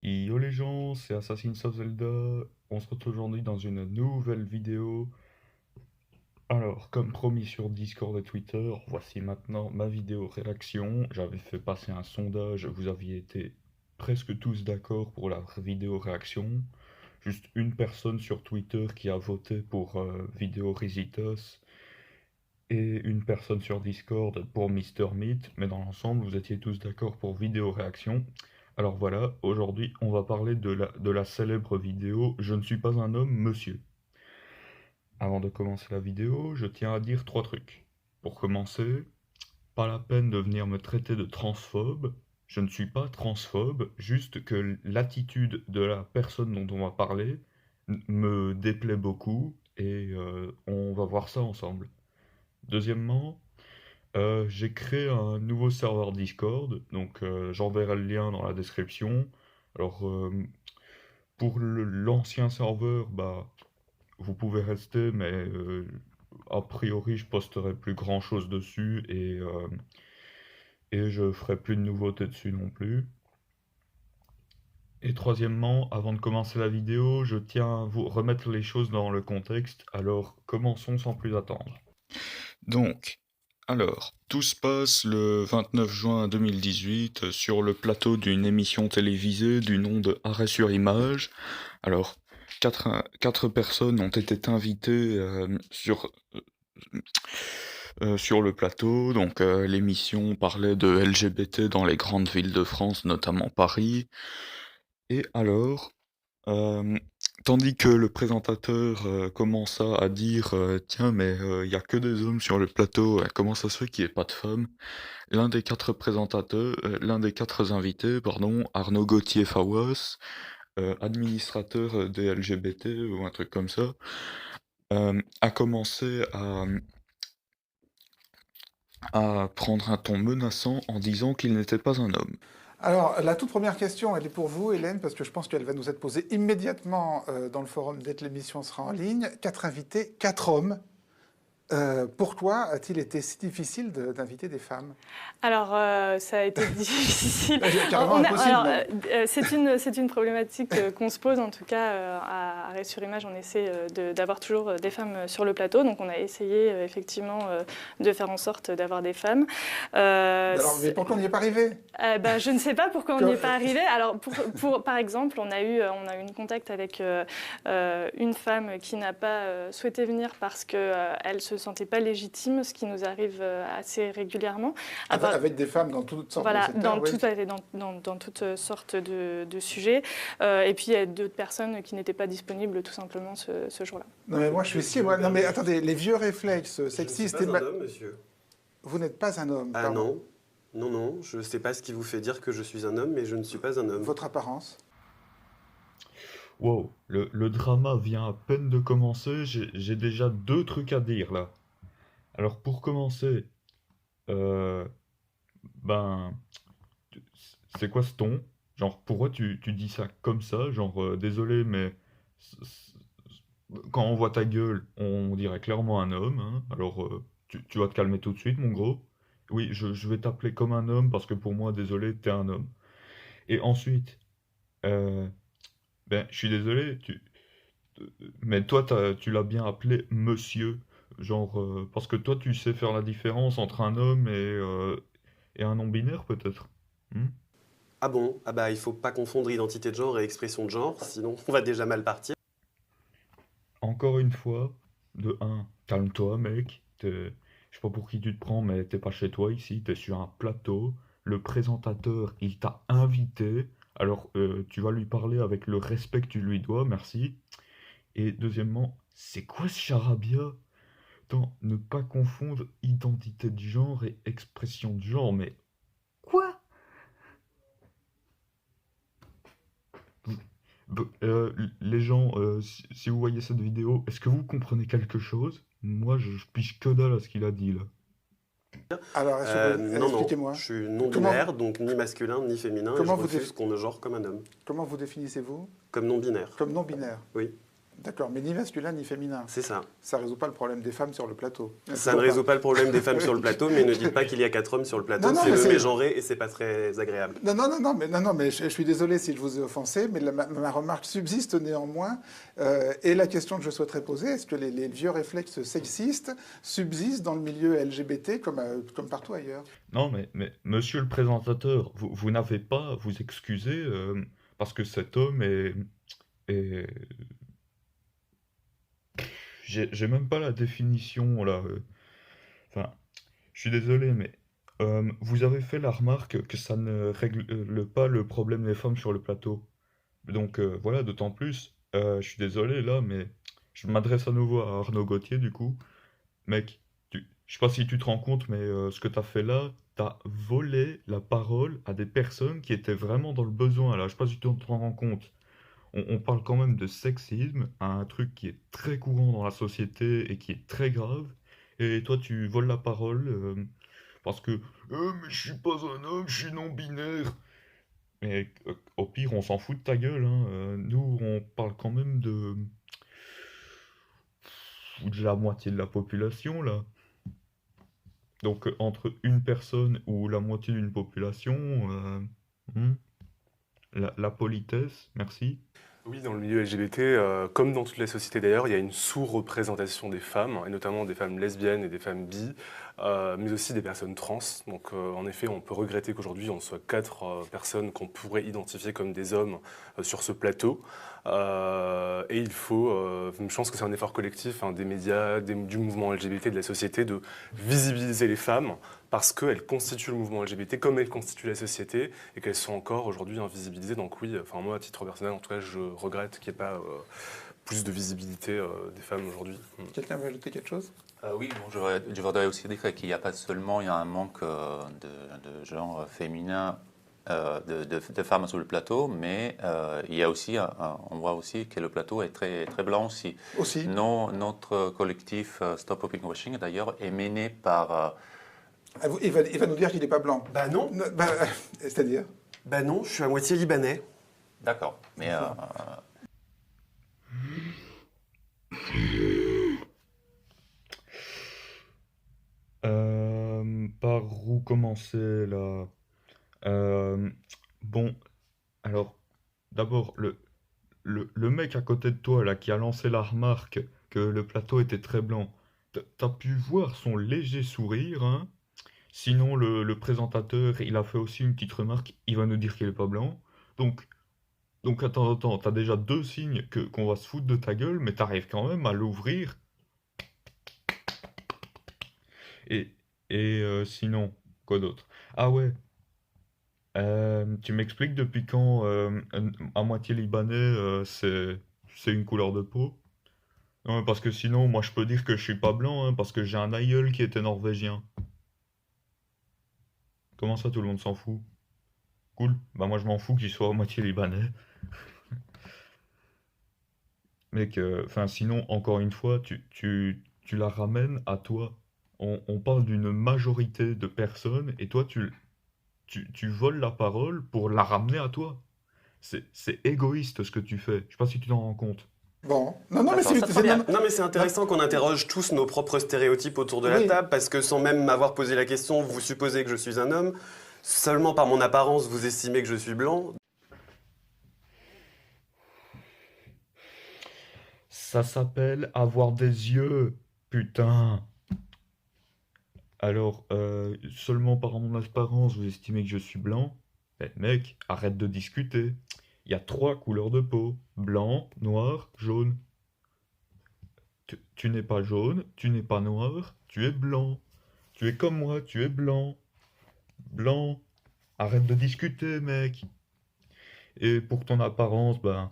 Yo les gens, c'est Assassin's of Zelda. On se retrouve aujourd'hui dans une nouvelle vidéo. Alors, comme promis sur Discord et Twitter, voici maintenant ma vidéo réaction. J'avais fait passer un sondage, vous aviez été presque tous d'accord pour la vidéo réaction. Juste une personne sur Twitter qui a voté pour vidéo Risitos et une personne sur Discord pour Mister Meat, mais dans l'ensemble, vous étiez tous d'accord pour vidéo réaction. Alors voilà, aujourd'hui, on va parler de la célèbre vidéo Je ne suis pas un homme, monsieur. Avant de commencer la vidéo, je tiens à dire trois trucs. Pour commencer, pas la peine de venir me traiter de transphobe. Je ne suis pas transphobe, juste que l'attitude de la personne dont on va parler me déplaît beaucoup et on va voir ça ensemble. Deuxièmement, j'ai créé un nouveau serveur Discord, donc j'enverrai le lien dans la description. Alors, pour l'ancien serveur, bah, vous pouvez rester, mais a priori, je posterai plus grand-chose dessus et je ferai plus de nouveautés dessus non plus. Et troisièmement, avant de commencer la vidéo, je tiens à vous remettre les choses dans le contexte, alors commençons sans plus attendre. Donc, alors, tout se passe le 29 juin 2018 sur le plateau d'une émission télévisée du nom de Arrêt sur Image. Alors, quatre personnes ont été invitées sur le plateau. Donc, l'émission parlait de LGBT dans les grandes villes de France, notamment Paris. Et alors, euh, tandis que le présentateur commença à dire tiens, mais il y a que des hommes sur le plateau, comment ça se fait qu'il n'y ait pas de femmes? L'un des quatre invités, pardon, Arnaud Gauthier-Fawas, administrateur des LGBT ou un truc comme ça, a commencé à prendre un ton menaçant en disant qu'il n'était pas un homme. Alors, la toute première question, elle est pour vous, Hélène, parce que je pense qu'elle va nous être posée immédiatement dans le forum dès que l'émission sera en ligne. Quatre invités, quatre hommes. Pourquoi a-t-il été si difficile d'inviter des femmes? Alors, ça a été difficile. Carrément impossible. Alors, c'est une problématique qu'on se pose, en tout cas, à Arrêt sur Image. On essaie d'avoir toujours des femmes sur le plateau. Donc, on a essayé, effectivement, de faire en sorte d'avoir des femmes. Alors, mais pourquoi on n'y est pas arrivé? Je ne sais pas pourquoi on n'y est pas arrivé. Alors, par exemple, on a eu une contact avec une femme qui n'a pas souhaité venir parce qu'elle ne se sentait pas légitime, ce qui nous arrive assez régulièrement. Avec des femmes dans toutes sortes voilà, de secteurs, dans toutes sortes de sujets. Et puis, il y a d'autres personnes qui n'étaient pas disponibles tout simplement ce jour-là. Non, mais moi, je suis si... Non, mais attendez, les vieux réflexes sexistes... Je ne suis pas un homme, monsieur. Vous n'êtes pas un homme, Ah pardon. non, non, je ne sais pas ce qui vous fait dire que je suis un homme, mais je ne suis pas un homme. Votre apparence? Wow, le drama vient à peine de commencer, j'ai déjà deux trucs à dire là. Alors pour commencer, euh, ben, c'est quoi ce ton? Genre, pourquoi tu dis ça comme ça? Genre, désolé, mais c- c- quand on voit ta gueule, on dirait clairement un homme, hein. Alors, tu vas te calmer tout de suite, mon gros. Oui, je vais t'appeler comme un homme parce que pour moi, désolé, t'es un homme. Et ensuite, euh, ben, je suis désolé, mais toi, tu l'as bien appelé monsieur. Genre, parce que toi, tu sais faire la différence entre un homme et un non-binaire, peut-être. Hmm. Ah bon? Ah bah il faut pas confondre identité de genre et expression de genre, sinon on va déjà mal partir. Encore une fois, de un, calme-toi, mec. Je sais pas pour qui tu te prends, mais t'es pas chez toi ici, t'es sur un plateau. Le présentateur, il t'a invité. Alors, tu vas lui parler avec le respect que tu lui dois, merci. Et deuxièmement, c'est quoi ce charabia? Attends, ne pas confondre identité de genre et expression de genre, mais quoi? Les gens, si vous voyez cette vidéo, est-ce que vous comprenez quelque chose? Moi, je pige que dalle à ce qu'il a dit là. Alors, Non, non, expliquez-moi. je suis non-binaire, donc ni masculin ni féminin, et je Comment vous refuse qu'on me genre comme un homme. Comment vous définissez-vous? Comme non-binaire, Comme non-binaire. oui. D'accord, mais ni masculin ni féminin. C'est ça. Ça ne résout pas le problème des femmes sur le plateau. Ça ne résout pas le problème des femmes sur le plateau, mais ne dites pas qu'il y a 4 hommes sur le plateau. Non, C'est mais le c'est- mégenré et c'est pas très agréable. Non, mais je suis désolé si je vous ai offensé, mais ma remarque subsiste néanmoins. Et la question que je souhaiterais poser, est-ce que les vieux réflexes sexistes subsistent dans le milieu LGBT comme partout ailleurs? Non, mais monsieur le présentateur, vous n'avez pas à vous excuser parce que cet homme est... J'ai même pas la définition là. Enfin, je suis désolé, mais vous avez fait la remarque que ça ne règle pas le problème des femmes sur le plateau. Donc voilà, d'autant plus, je suis désolé là, mais je m'adresse à nouveau à Arnaud Gauthier du coup. Mec, je sais pas si tu te rends compte, mais ce que t'as fait là, t'as volé la parole à des personnes qui étaient vraiment dans le besoin là. Je sais pas si tu te rends compte. On parle quand même de sexisme, un truc qui est très courant dans la société et qui est très grave. Et toi, tu voles la parole parce que mais je suis pas un homme, je suis non-binaire. Mais au pire, on s'en fout de ta gueule, hein. Nous, on parle quand même de la moitié de la population, là. Donc, entre une personne ou la moitié d'une population, hmm, la politesse, merci. Oui, dans le milieu LGBT, comme dans toute la société d'ailleurs, il y a une sous-représentation des femmes, et notamment des femmes lesbiennes et des femmes bi, mais aussi des personnes trans. Donc en effet, on peut regretter qu'aujourd'hui on soit 4 personnes qu'on pourrait identifier comme des hommes sur ce plateau. Et il faut, je pense que c'est un effort collectif des médias, du mouvement LGBT, de la société, de visibiliser les femmes parce qu'elles constituent le mouvement LGBT comme elles constituent la société et qu'elles sont encore aujourd'hui invisibilisées. Donc oui, moi à titre personnel, en tout cas, je regrette qu'il n'y ait pas plus de visibilité des femmes aujourd'hui. Quelqu'un veut ajouter quelque chose? Oui, bon, je voudrais aussi dire qu'il n'y a pas seulement un manque de genre féminin, de femmes sur le plateau, mais il y a aussi, on voit aussi que le plateau est très, très blanc aussi. Aussi. Notre collectif Stop Open Washing, d'ailleurs, est mené par... Il va nous dire qu'il n'est pas blanc. Bah non, C'est-à-dire? bah non, je suis à moitié libanais. D'accord, mais... Par où commencer là? Bon, alors, d'abord, le mec à côté de toi là qui a lancé la remarque que le plateau était très blanc, t'as pu voir son léger sourire, hein? Sinon, le présentateur, il a fait aussi une petite remarque, il va nous dire qu'il est pas blanc. Donc attends, t'as déjà 2 signes qu'on va se foutre de ta gueule, mais t'arrives quand même à l'ouvrir. Et sinon, quoi d'autre? Ah ouais, tu m'expliques depuis quand à moitié libanais, c'est une couleur de peau? Non, parce que sinon, moi je peux dire que je suis pas blanc, hein, parce que j'ai un aïeul qui était norvégien. Comment ça, tout le monde s'en fout? Cool. Bah moi je m'en fous qu'il soit à moitié libanais. Mec, enfin sinon, encore une fois, tu la ramènes à toi. On parle d'une majorité de personnes et toi tu voles la parole pour la ramener à toi. C'est égoïste ce que tu fais. Je sais pas si tu t'en rends compte. Bon. Non, mais D'accord, ça, très bien. Non, mais c'est intéressant qu'on interroge tous nos propres stéréotypes autour de la Oui. table, parce que sans même m'avoir posé la question, vous supposez que je suis un homme. Seulement par mon apparence, vous estimez que je suis blanc. Ça s'appelle avoir des yeux, putain. Alors, seulement par mon apparence, vous estimez que je suis blanc? Eh, mec, arrête de discuter. Il y a 3 couleurs de peau. Blanc, noir, jaune. Tu n'es pas jaune, tu n'es pas noir, tu es blanc. Tu es comme moi, tu es blanc. Blanc. Arrête de discuter, mec. Et pour ton apparence, ben,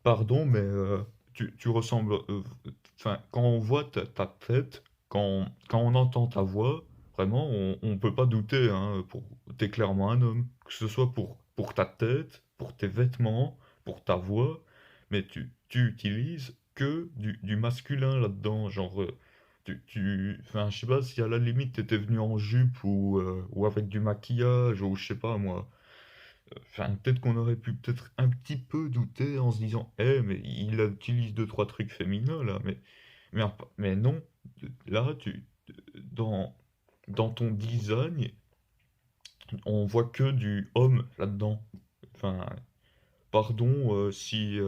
pardon, mais tu ressembles. Enfin, quand on voit ta tête, quand on entend ta voix, vraiment, on peut pas douter, hein, t'es clairement un homme. Que ce soit pour ta tête, pour tes vêtements, pour ta voix, mais tu utilises que du masculin là-dedans. Genre, enfin, je sais pas si à la limite t'étais venu en jupe ou avec du maquillage ou je sais pas moi. Enfin, peut-être qu'on aurait pu peut-être un petit peu douter en se disant, mais il utilise deux, trois trucs féminins là, mais non. Là, dans, dans ton design, on voit que du homme là-dedans. Enfin, pardon si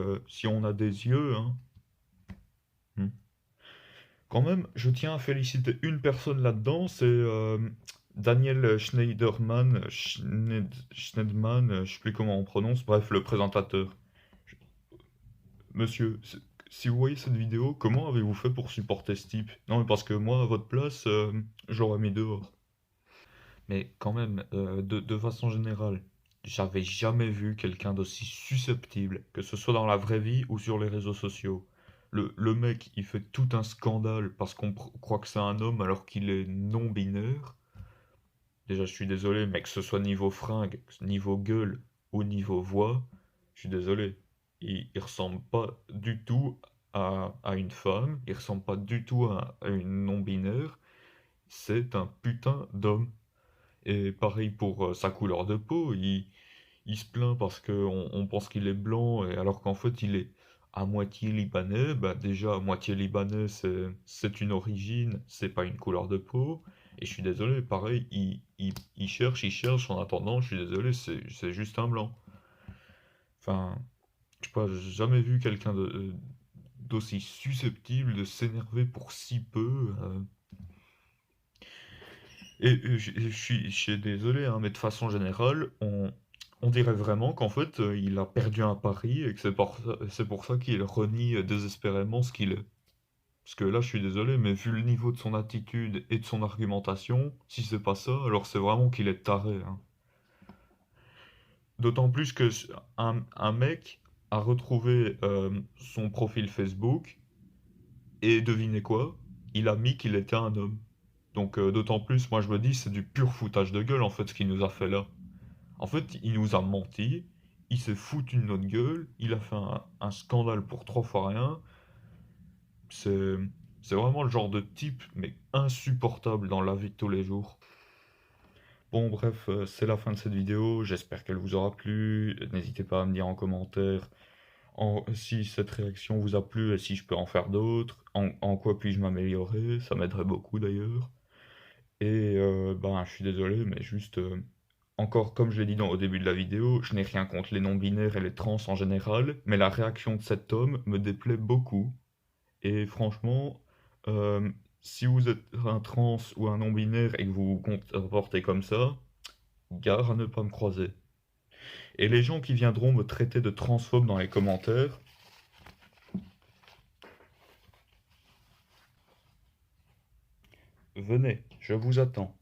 on a des yeux, hein. Hmm. Quand même, je tiens à féliciter une personne là-dedans, c'est Daniel Schneidman, je sais plus comment on prononce, bref, le présentateur. Je- Monsieur, si vous voyez cette vidéo, comment avez-vous fait pour supporter ce type? Non, mais parce que moi, à votre place, j'aurais mis dehors. Mais quand même, de façon générale, j'avais jamais vu quelqu'un d'aussi susceptible, que ce soit dans la vraie vie ou sur les réseaux sociaux. Le mec, il fait tout un scandale parce qu'on croit que c'est un homme alors qu'il est non-binaire. Déjà, je suis désolé, mais que ce soit niveau fringue, niveau gueule ou niveau voix, je suis désolé. Il ressemble pas du tout à une femme, il ressemble pas du tout à une non-binaire. C'est un putain d'homme. Et pareil pour sa couleur de peau, il se plaint parce qu'on on pense qu'il est blanc, et alors qu'en fait il est à moitié libanais. Bah déjà, à moitié libanais, c'est une origine, c'est pas une couleur de peau. Et je suis désolé, pareil, il cherche, en attendant, je suis désolé, c'est juste un blanc. Enfin, je sais pas, j'ai jamais vu quelqu'un d'aussi susceptible de s'énerver pour si peu. Je suis désolé, hein, mais de façon générale, on dirait vraiment qu'en fait, il a perdu un pari et que c'est pour ça qu'il renie désespérément ce qu'il est. Parce que là, je suis désolé, mais vu le niveau de son attitude et de son argumentation, si c'est pas ça, alors c'est vraiment qu'il est taré, hein. D'autant plus que un mec a retrouvé son profil Facebook et devinez quoi? Il a mis qu'il était un homme. Donc d'autant plus, moi je me dis, c'est du pur foutage de gueule en fait ce qu'il nous a fait là. En fait, il nous a menti, il s'est foutu de notre gueule, il a fait un scandale pour trois fois rien. C'est, c'est vraiment le genre de type, mais insupportable dans la vie de tous les jours. Bon, bref, c'est la fin de cette vidéo. J'espère qu'elle vous aura plu. N'hésitez pas à me dire en commentaire si cette réaction vous a plu et si je peux en faire d'autres. En quoi puis-je m'améliorer? Ça m'aiderait beaucoup d'ailleurs. Et ben, je suis désolé, mais juste, encore comme je l'ai dit au début de la vidéo, je n'ai rien contre les non-binaires et les trans en général, mais la réaction de cet homme me déplaît beaucoup. Et franchement, euh, si vous êtes un trans ou un non-binaire et que vous vous comportez comme ça, gare à ne pas me croiser. Et les gens qui viendront me traiter de transphobe dans les commentaires, venez, je vous attends.